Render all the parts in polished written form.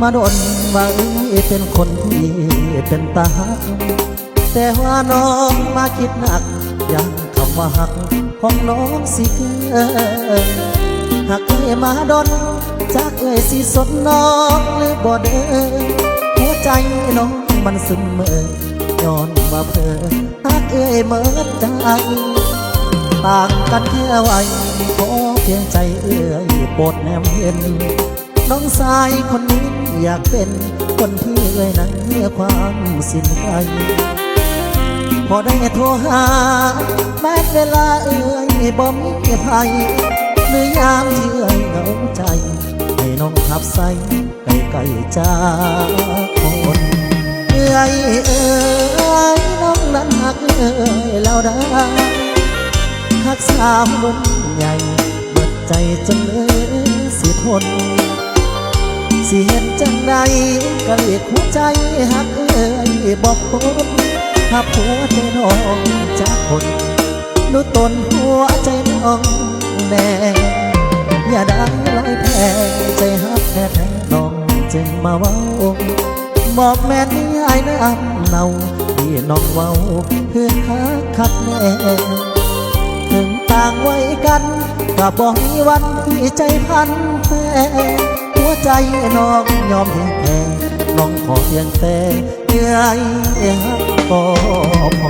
มาโดนว่าเป็นคนที่เป็นตาหักแต่ว่าน้องมาคิดหนักยังคำว่าหักของน้องสิเกินหักมาโดนจากสิสดน้องหรือบ่เด้อหัวใจน้องมันซึมเมื่อย้อนว่าเพ้อหักเมื่อใจต่างกันแค่วัยขอเพียงใจโปรดแนมเห็นน้องชายคนนี้อยากเป็นคนที่นั้นเมื่อความสิ้นใจพอได้โทรหาแม้เวลาบ่มีภัยหรือยามที่เหงาใจให้น้องขับใส่ใกล้ๆจากคนน้องนั้นหักแล้วได้หักสาวรุ่นใหญ่เบิดใจจนสิทนสิเห็นจังใดก็เรียกหัวใจหักบอกคนหักหัวใจน้องจากคนดูตนหัวใจน้องแน่อย่าได้ลอยแพ้ใจหักแท้แท้น้องจึงมาเว้าบอกแม่นี่ไอ้น้ำเนาที่น้องเว้าคือหักคักแน่ถึงต่างไว้กันก็บอกมีวันที่ใจพันแพ้หัวใจน้องยอมแพ้น้องขอเพียงแต่เหนื่อยหักก็พอ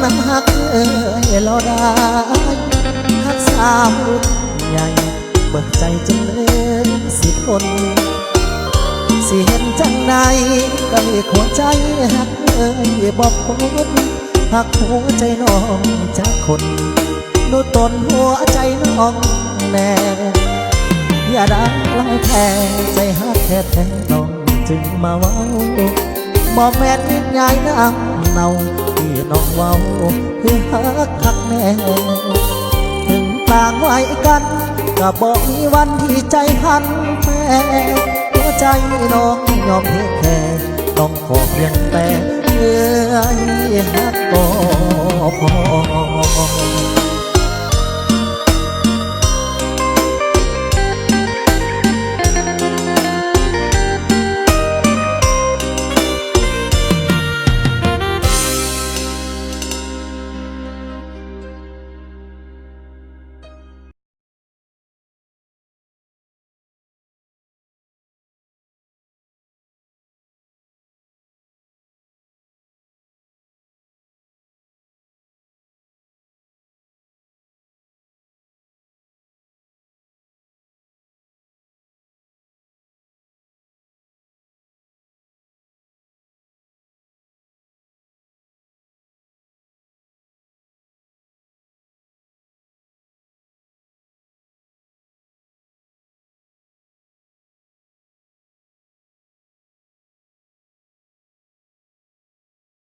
น้ำหักรอได้หักสาวรุ่นใหญ่เบิกใจจนเลยสิทนสิเห็นจังใดก็เรียกหัวใจหักบอกคนหักหัวใจน้องจากคนดูตนหัวใจน้องแน่อย่าได้ลอยแพ้ใจหักแท้แท้น้องจึงมาเว้าบอกแม่นยิ่งใหญ่น้ำเนาที่น้องเว้าคือหักคักแน่ถึงต่างไว้กันก็บอกมีวันที่ใจพันแพ้หัวใจน้องยอมแค่ต้องขอเพียงแต่เหนื่อยหักก็พอ